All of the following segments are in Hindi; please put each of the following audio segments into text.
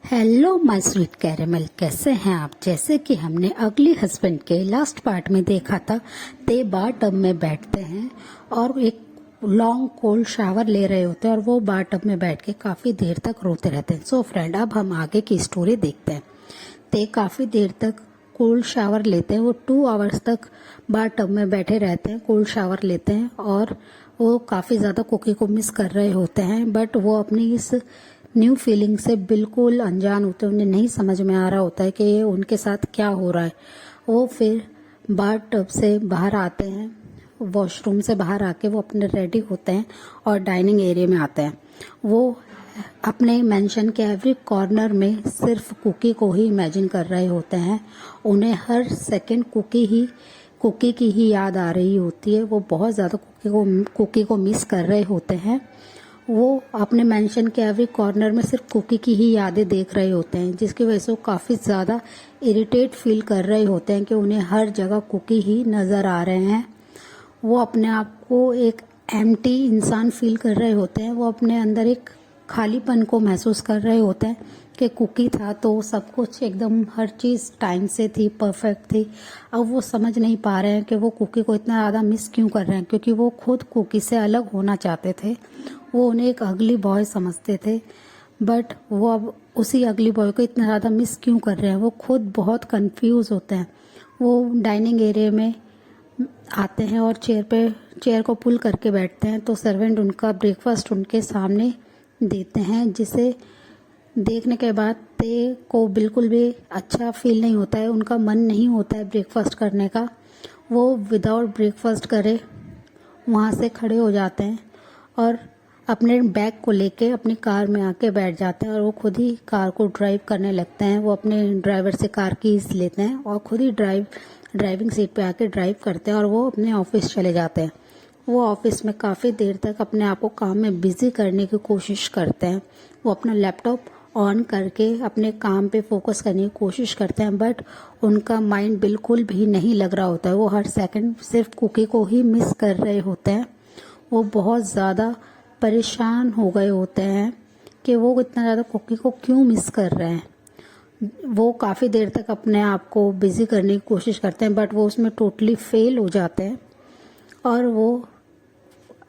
हेलो माय स्वीट कैरेमल, कैसे हैं आप। जैसे कि हमने अगली हस्बैंड के लास्ट पार्ट में देखा था, ते बार टब में बैठते हैं और एक लॉन्ग कोल्ड शावर ले रहे होते हैं और वो बार टब में बैठ के काफ़ी देर तक रोते रहते हैं। सो फ्रेंड, अब हम आगे की स्टोरी देखते हैं। ते काफ़ी देर तक कोल्ड शावर लेते हैं। वो 2 आवर्स तक बार टब में बैठे रहते हैं, कोल्ड शावर लेते हैं और वो काफ़ी ज़्यादा कुकी को मिस कर रहे होते हैं। बट वो अपनी इस न्यू फीलिंग से बिल्कुल अनजान होते हैं। उन्हें नहीं समझ में आ रहा होता है कि उनके साथ क्या हो रहा है। वो फिर बार टब से बाहर आते हैं, वॉशरूम से बाहर आके वो अपने रेडी होते हैं और डाइनिंग एरिया में आते हैं। वो अपने मेंशन के एवरी कॉर्नर में सिर्फ कुकी को ही इमेजिन कर रहे होते हैं। उन्हें हर सेकंड कुकी की ही याद आ रही होती है। वो बहुत ज़्यादा कुकी को मिस कर रहे होते हैं। वो अपने मेंशन के एवरी कॉर्नर में सिर्फ कुकी की ही यादें देख रहे होते हैं, जिसकी वजह से वो काफ़ी ज़्यादा इरिटेट फील कर रहे होते हैं कि उन्हें हर जगह कुकी ही नज़र आ रहे हैं। वो अपने आप को एक एम्प्टी इंसान फील कर रहे होते हैं। वो अपने अंदर एक खालीपन को महसूस कर रहे होते हैं कि कुकी था तो सब कुछ एकदम हर चीज़ टाइम से थी, परफेक्ट थी। अब वो समझ नहीं पा रहे हैं कि वो कुकी को इतना ज़्यादा मिस क्यों कर रहे हैं, क्योंकि वो खुद कुकी से अलग होना चाहते थे। वो उन्हें एक अगली बॉय समझते थे, बट वो अब उसी अगली बॉय को इतना ज़्यादा मिस क्यों कर रहे हैं। वो खुद बहुत कंफ्यूज होते हैं। वो डाइनिंग एरिया में आते हैं और चेयर को पुल करके बैठते हैं तो सर्वेंट उनका ब्रेकफास्ट उनके सामने देते हैं, जिसे देखने के बाद ते को बिल्कुल भी अच्छा फील नहीं होता है। उनका मन नहीं होता है ब्रेकफास्ट करने का। वो विदाउट ब्रेकफास्ट करे वहाँ से खड़े हो जाते हैं और अपने बैग को लेके अपनी कार में आके बैठ जाते हैं और वो खुद ही कार को ड्राइव करने लगते हैं। वो अपने ड्राइवर से कार कीज लेते हैं और खुद ही ड्राइविंग सीट पे आके ड्राइव करते हैं और वो अपने ऑफिस चले जाते हैं। वो ऑफिस में काफ़ी देर तक अपने आप को काम में बिजी करने की कोशिश करते हैं। वो अपना लैपटॉप ऑन करके अपने काम पे फोकस करने की कोशिश करते हैं, बट उनका माइंड बिल्कुल भी नहीं लग रहा होता है। वो हर सेकंड सिर्फ कुकी को ही मिस कर रहे होते हैं। वो बहुत ज़्यादा परेशान हो गए होते हैं कि वो इतना ज़्यादा कुकी को क्यों मिस कर रहे हैं। वो काफ़ी देर तक अपने आप को बिजी करने की कोशिश करते हैं, बट वो उसमें टोटली फेल हो जाते हैं और वो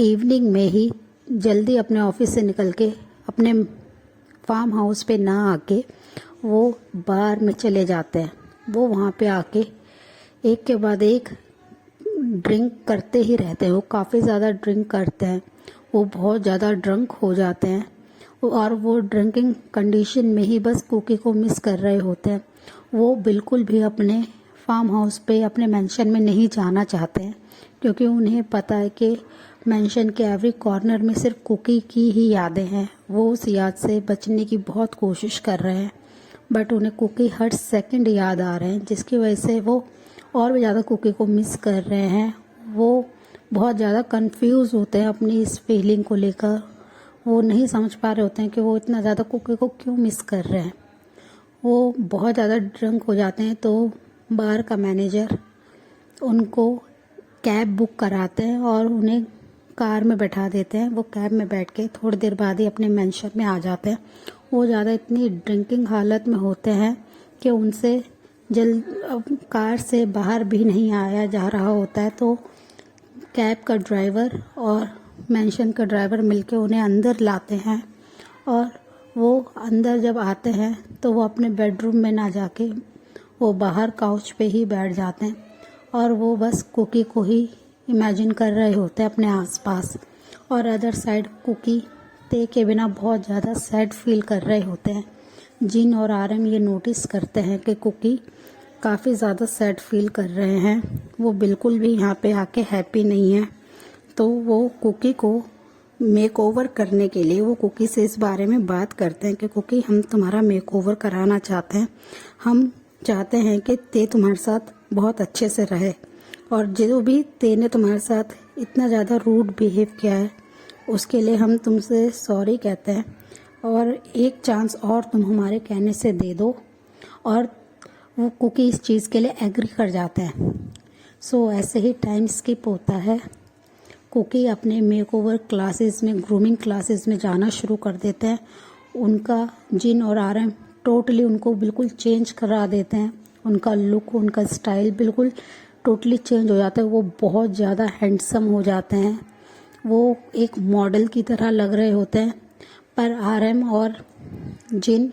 इवनिंग में ही जल्दी अपने ऑफिस से निकल के अपने फार्म हाउस पे ना आके वो बार में चले जाते हैं। वो वहाँ पे आके एक के बाद एक ड्रिंक करते ही रहते हैं। वो काफ़ी ज़्यादा ड्रिंक करते हैं। वो बहुत ज़्यादा ड्रंक हो जाते हैं और वो ड्रिंकिंग कंडीशन में ही बस कुकी को मिस कर रहे होते हैं। वो बिल्कुल भी अपने फार्म हाउस पे अपने मेंशन में नहीं जाना चाहते हैं, क्योंकि उन्हें पता है कि मेंशन के एवरी कॉर्नर में सिर्फ कुकी की ही यादें हैं। वो उस याद से बचने की बहुत कोशिश कर रहे हैं, बट उन्हें कुकी हर सेकंड याद आ रहे हैं, जिसकी वजह से वो और भी ज़्यादा कुकी को मिस कर रहे हैं। वो बहुत ज़्यादा कंफ्यूज होते हैं अपनी इस फीलिंग को लेकर। वो नहीं समझ पा रहे होते हैं कि वो इतना ज़्यादा कुकी को क्यों मिस कर रहे हैं। वो बहुत ज़्यादा ड्रंक हो जाते हैं तो बार का मैनेजर उनको कैब बुक कराते हैं और उन्हें कार में बैठा देते हैं। वो कैब में बैठ के थोड़ी देर बाद ही अपने मेंशन में आ जाते हैं। वो ज़्यादा इतनी ड्रिंकिंग हालत में होते हैं कि उनसे कार से बाहर भी नहीं आया जा रहा होता है। तो कैब का ड्राइवर और मेंशन का ड्राइवर मिलके उन्हें अंदर लाते हैं और वो अंदर जब आते हैं तो वो अपने बेडरूम में ना जाके वो बाहर काउच पे ही बैठ जाते हैं और वो बस कुकी को ही इमेजिन कर रहे होते हैं अपने आसपास। और अदर साइड कुकी ते के बिना बहुत ज़्यादा सैड फील कर रहे होते हैं। जिन और आरएम ये नोटिस करते हैं कि कुकी काफ़ी ज़्यादा सैड फील कर रहे हैं। वो बिल्कुल भी यहाँ पे आके हैप्पी नहीं है। तो वो कुकी को मेक ओवर करने के लिए वो कुकी से इस बारे में बात करते हैं कि कुकी, हम तुम्हारा मेक ओवर कराना चाहते हैं। हम चाहते हैं कि ते तुम्हारे साथ बहुत अच्छे से रहे और जो भी ते ने तुम्हारे साथ इतना ज़्यादा रूड बिहेव किया है उसके लिए हम तुमसे सॉरी कहते हैं और एक चांस और तुम हमारे कहने से दे दो। और वो कुकी इस चीज़ के लिए एग्री कर जाते हैं। सो ऐसे ही टाइम स्किप होता है। कुकी अपने मेकओवर क्लासेस में, ग्रूमिंग क्लासेस में जाना शुरू कर देते हैं। उनका जिन और आरएम टोटली उनको बिल्कुल चेंज करा देते हैं। उनका लुक, उनका स्टाइल बिल्कुल टोटली चेंज हो जाता है। वो बहुत ज़्यादा हैंडसम हो जाते हैं, वो एक मॉडल की तरह लग रहे होते हैं। पर आरएम और जिन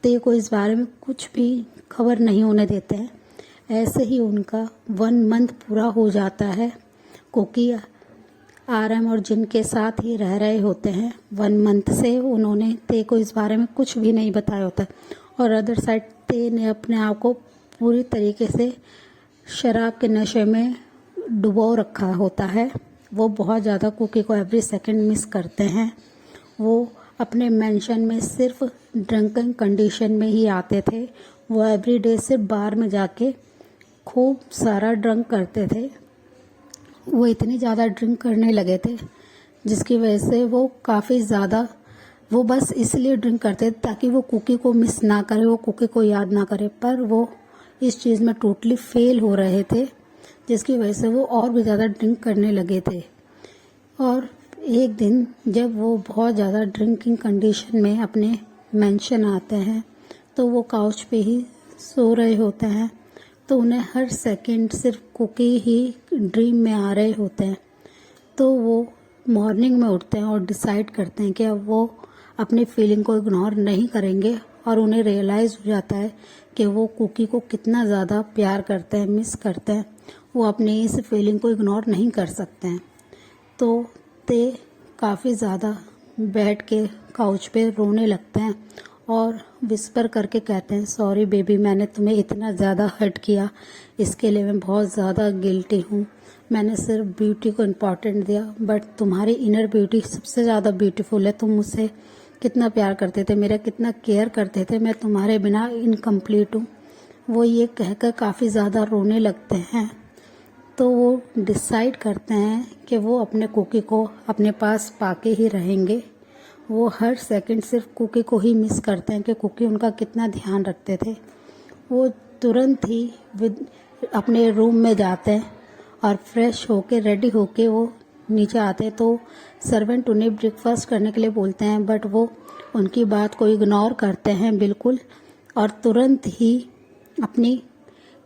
ते को इस बारे में कुछ भी खबर नहीं होने देते हैं। ऐसे ही उनका 1 मंथ पूरा हो जाता है, क्योंकि आरएम और जिन के साथ ही रह रहे होते हैं। 1 मंथ से उन्होंने ते को इस बारे में कुछ भी नहीं बताया होता। और अदर साइड ते ने अपने आप को पूरी तरीके से शराब के नशे में डुबो रखा होता है। वो बहुत ज़्यादा कुकी को एवरी सेकंड मिस करते हैं। वो अपने मेंशन में सिर्फ ड्रंकन कंडीशन में ही आते थे। वो एवरी डे सिर्फ बार में जाके खूब सारा ड्रंक करते थे। वो इतनी ज़्यादा ड्रिंक करने लगे थे जिसकी वजह से वो काफ़ी ज़्यादा, वो बस इसलिए ड्रिंक करते थे ताकि वो कुकी को मिस ना करे, वो कुकी को याद ना करे। पर वो इस चीज़ में टोटली फेल हो रहे थे, जिसकी वजह से वो और भी ज़्यादा ड्रिंक करने लगे थे। और एक दिन जब वो बहुत ज़्यादा ड्रिंकिंग कंडीशन में अपने मेंशन आते हैं, तो वो काउच पे ही सो रहे होते हैं। तो उन्हें हर सेकंड सिर्फ कुकी ही ड्रीम में आ रहे होते हैं। तो वो मॉर्निंग में उठते हैं और डिसाइड करते हैं कि अब वो अपनी फीलिंग को इग्नोर नहीं करेंगे। और उन्हें रियलाइज़ हो जाता है कि वो कुकी को कितना ज़्यादा प्यार करते हैं, मिस करते हैं। वो अपनी इस फीलिंग को इग्नोर नहीं कर सकते हैं। तो ते काफ़ी ज़्यादा बैठ के काउच पे रोने लगते हैं और विस्पर करके कहते हैं, सॉरी बेबी, मैंने तुम्हें इतना ज़्यादा हर्ट किया, इसके लिए मैं बहुत ज़्यादा गिल्टी हूँ। मैंने सिर्फ ब्यूटी को इम्पोर्टेंट दिया, बट तुम्हारी इनर ब्यूटी सबसे ज़्यादा ब्यूटीफुल है। तुम मुझसे कितना प्यार करते थे, मेरा कितना केयर करते थे, मैं तुम्हारे बिना इनकम्प्लीट हूँ। वो ये कहकर काफ़ी ज़्यादा रोने लगते हैं। तो वो डिसाइड करते हैं कि वो अपने कुकी को अपने पास पाके ही रहेंगे। वो हर सेकंड सिर्फ कुकी को ही मिस करते हैं कि कुकी उनका कितना ध्यान रखते थे। वो तुरंत ही अपने रूम में जाते हैं और फ्रेश होके रेडी होके वो नीचे आते हैं। तो सर्वेंट उन्हें ब्रेकफास्ट करने के लिए बोलते हैं, बट वो उनकी बात को इग्नोर करते हैं बिल्कुल। और तुरंत ही अपनी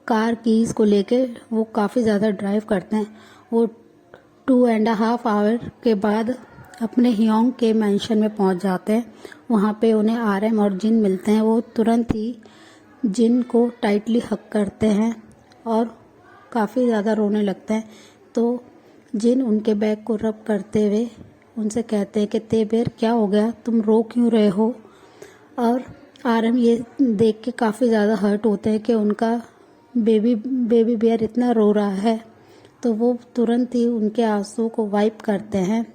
कार कीज़ को लेके वो काफ़ी ज़्यादा ड्राइव करते हैं। वो 2.5 आवर के बाद अपने ह्योंग के मैंशन में पहुंच जाते हैं। वहाँ पे उन्हें आरएम और जिन मिलते हैं। वो तुरंत ही जिन को टाइटली हक करते हैं और काफ़ी ज़्यादा रोने लगते हैं। तो जिन उनके बैग को रब करते हुए उनसे कहते हैं कि तेबेर क्या हो गया, तुम रो क्यों रहे हो। और आरएम ये देख के काफ़ी ज़्यादा हर्ट होते हैं कि उनका बेबी बेयर इतना रो रहा है। तो वो तुरंत ही उनके आंसू को वाइप करते हैं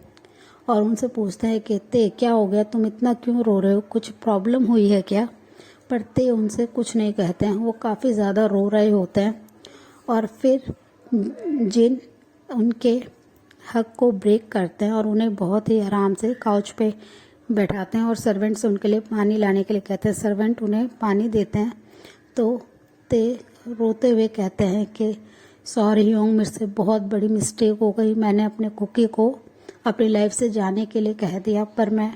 और उनसे पूछते हैं कि ते क्या हो गया, तुम इतना क्यों रो रहे हो, कुछ प्रॉब्लम हुई है क्या। पर ते उनसे कुछ नहीं कहते हैं, वो काफ़ी ज़्यादा रो रहे होते हैं। और फिर जिन उनके हक को ब्रेक करते हैं और उन्हें बहुत ही आराम से काउच पे बैठाते हैं और सर्वेंट से उनके लिए पानी लाने के लिए कहते हैं। सर्वेंट उन्हें पानी देते हैं। तो ते रोते हुए कहते हैं कि सॉरी ह्योंग, मेरे से बहुत बड़ी मिस्टेक हो गई। मैंने अपने कुकी को अपनी लाइफ से जाने के लिए कह दिया, पर मैं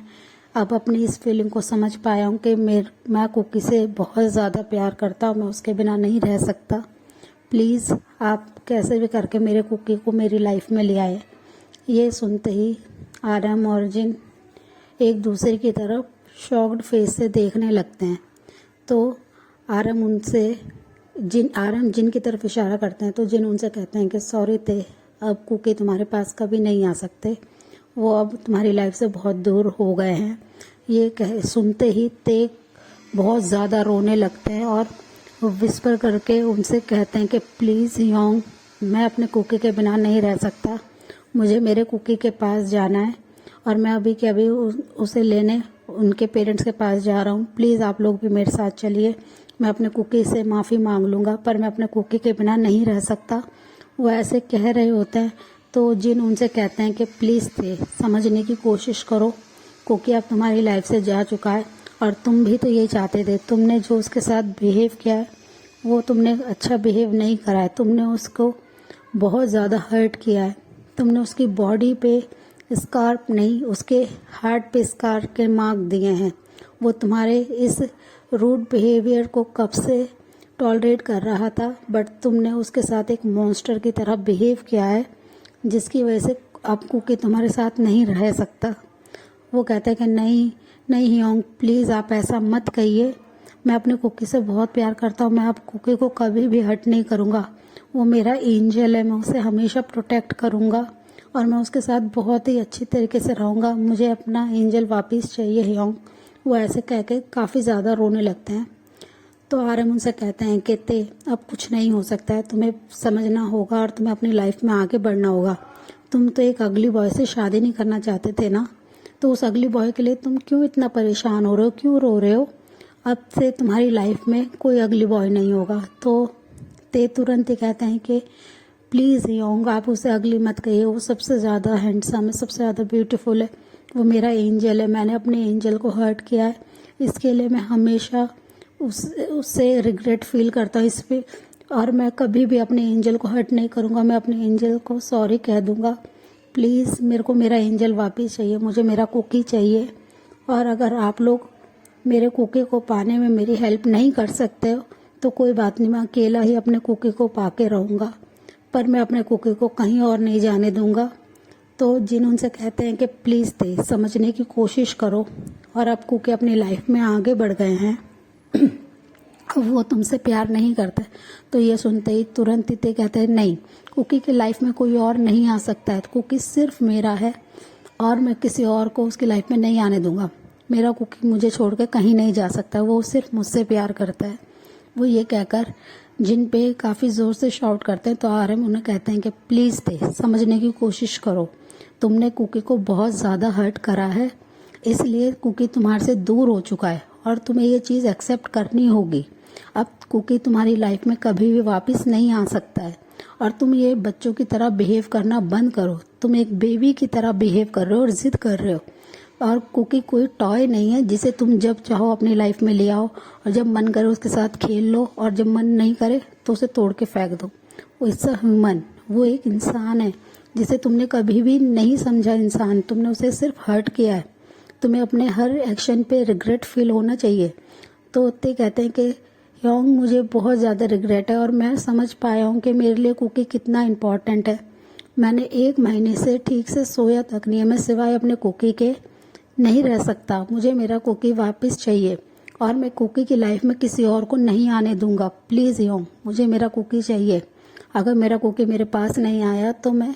अब अपनी इस फीलिंग को समझ पाया हूँ कि मैं कुकी से बहुत ज़्यादा प्यार करता हूँ, मैं उसके बिना नहीं रह सकता। प्लीज़ आप कैसे भी करके मेरे कुकी को मेरी लाइफ में ले आए। ये सुनते ही आरएम और जिन एक दूसरे की तरफ शॉक्ड फेस से देखने लगते हैं। तो आरएम जिन की तरफ इशारा करते हैं। तो जिन उनसे कहते हैं कि सॉरी ते, अब कुकी तुम्हारे पास कभी नहीं आ सकते, वो अब तुम्हारी लाइफ से बहुत दूर हो गए हैं। ये सुनते ही ते बहुत ज़्यादा रोने लगते हैं और विस्पर करके उनसे कहते हैं कि प्लीज़ ह्योंग, मैं अपने कुकी के बिना नहीं रह सकता, मुझे मेरे कुकी के पास जाना है और मैं अभी के अभी उसे लेने उनके पेरेंट्स के पास जा रहा हूँ। प्लीज़ आप लोग भी मेरे साथ चलिए, मैं अपने कुकी से माफ़ी मांग लूँगा, पर मैं अपने कुकी के बिना नहीं रह सकता। वो ऐसे कह रहे होते हैं। तो जिन उनसे कहते हैं कि प्लीज़ थे, समझने की कोशिश करो, कुकी अब तुम्हारी लाइफ से जा चुका है और तुम भी तो यही चाहते थे। तुमने जो उसके साथ बिहेव किया है वो तुमने अच्छा बिहेव नहीं करा है, तुमने उसको बहुत ज़्यादा हर्ट किया है। तुमने उसकी बॉडी पे स्कार्प नहीं, उसके हार्ट पे स्कार के मार्क दिए हैं। वो तुम्हारे इस रूड बिहेवियर को कब से टॉलरेट कर रहा था, बट तुमने उसके साथ एक मॉन्स्टर की तरह बिहेव किया है, जिसकी वजह से अब कुकी तुम्हारे साथ नहीं रह सकता। वो कहता है कि नहीं नहीं ह्योंग, प्लीज़ आप ऐसा मत कहिए, मैं अपने कुकी से बहुत प्यार करता हूँ, मैं अब कुकी को कभी भी हर्ट नहीं करूँगा, वो मेरा एंजल है, मैं उसे हमेशा प्रोटेक्ट करूँगा और मैं उसके साथ बहुत ही अच्छी तरीके से रहूँगा, मुझे अपना एंजल वापस चाहिए ह्योंग। वो ऐसे कह के काफ़ी ज़्यादा रोने लगते हैं। तो आरएम उनसे कहते हैं कि ते अब कुछ नहीं हो सकता है, तुम्हें समझना होगा और तुम्हें अपनी लाइफ में आगे बढ़ना होगा। तुम तो एक अगली बॉय से शादी नहीं करना चाहते थे ना, तो उस अगली बॉय के लिए तुम क्यों इतना परेशान हो रहे हो, क्यों रो रहे हो? अब से तुम्हारी लाइफ में कोई अगली बॉय नहीं होगा। तो ते तुरंत ही कहते हैं कि प्लीज़ ह्योंग, आप उसे अगली मत कहिए, वो सबसे ज़्यादा हैंडसम है, सबसे ज़्यादा ब्यूटीफुल है, वो मेरा एंजल है, मैंने अपने एंजल को हर्ट किया है, इसके लिए मैं हमेशा उससे रिग्रेट फील करता हूँ इस पे, और मैं कभी भी अपने एंजल को हर्ट नहीं करूँगा, मैं अपने एंजल को सॉरी कह दूँगा। प्लीज़ मेरे को मेरा एंजल वापस चाहिए, मुझे मेरा कुकी चाहिए, और अगर आप लोग मेरे कुकी को पाने में मेरी हेल्प नहीं कर सकते हो तो कोई बात नहीं, मैं अकेला ही अपने कुकी को पा के रहूँगा, पर मैं अपने कुकी को कहीं और नहीं जाने दूँगा। तो जिन उनसे कहते हैं कि प्लीज़ दे समझने की कोशिश करो, और अब कुकी अपनी लाइफ में आगे बढ़ गए हैं, वो तुमसे प्यार नहीं करते। तो ये सुनते ही तुरंत ही ते कहते हैं नहीं, कुकी की लाइफ में कोई और नहीं आ सकता है, कुकी सिर्फ मेरा है और मैं किसी और को उसकी लाइफ में नहीं आने दूंगा, मेरा कुकी मुझे छोड़ के कहीं नहीं जा सकता, वो सिर्फ मुझसे प्यार करता है। वो ये कहकर जिन पे काफ़ी ज़ोर से शाउट करते हैं, तो आरएम उन्हें कहते हैं कि प्लीज़ दे समझने की कोशिश करो, तुमने कुकी को बहुत ज़्यादा हर्ट करा है, इसलिए कुकी तुम्हारे से दूर हो चुका है और तुम्हें ये चीज़ एक्सेप्ट करनी होगी। अब कुकी तुम्हारी लाइफ में कभी भी वापस नहीं आ सकता है, और तुम ये बच्चों की तरह बिहेव करना बंद करो, तुम एक बेबी की तरह बिहेव कर रहे हो और जिद कर रहे हो, और कुकी कोई टॉय नहीं है जिसे तुम जब चाहो अपनी लाइफ में ले आओ और जब मन करे उसके साथ खेल लो, और जब मन नहीं करे तो उसे तोड़ के फेंक दो। वो इट्स अ ह्यूमन, वो एक इंसान है जिसे तुमने कभी भी नहीं समझा इंसान, तुमने उसे सिर्फ हर्ट किया है, तुम्हें अपने हर एक्शन पे रिग्रेट फील होना चाहिए। तो ते कहते हैं कि ह्योंग, मुझे बहुत ज़्यादा रिग्रेट है और मैं समझ पाया हूँ कि मेरे लिए कुकी कितना इम्पोर्टेंट है, मैंने 1 महीने से ठीक से सोया तक नहीं है, मैं सिवाय अपने कुकी के नहीं रह सकता, मुझे मेरा कुकी वापस चाहिए और मैं कुकी की लाइफ में किसी और को नहीं आने दूंगा। प्लीज़ ह्योंग, मुझे मेरा कुकी चाहिए, अगर मेरा कुकी मेरे पास नहीं आया तो मैं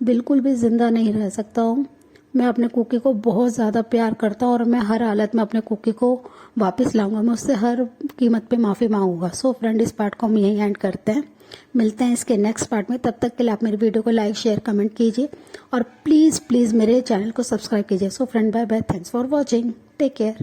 बिल्कुल भी ज़िंदा नहीं रह सकता हूँ। मैं अपने कुकी को बहुत ज़्यादा प्यार करता हूँ और मैं हर हालत में अपने कुकी को वापस लाऊंगा, मैं उससे हर कीमत पे माफ़ी मांगूंगा। सो फ्रेंड, इस पार्ट को हम यहीं एंड करते हैं, मिलते हैं इसके नेक्स्ट पार्ट में। तब तक के लिए आप मेरे वीडियो को लाइक शेयर कमेंट कीजिए और प्लीज़ प्लीज़ मेरे चैनल को सब्सक्राइब कीजिए। So friend, bye bye, thanks for watching, take care.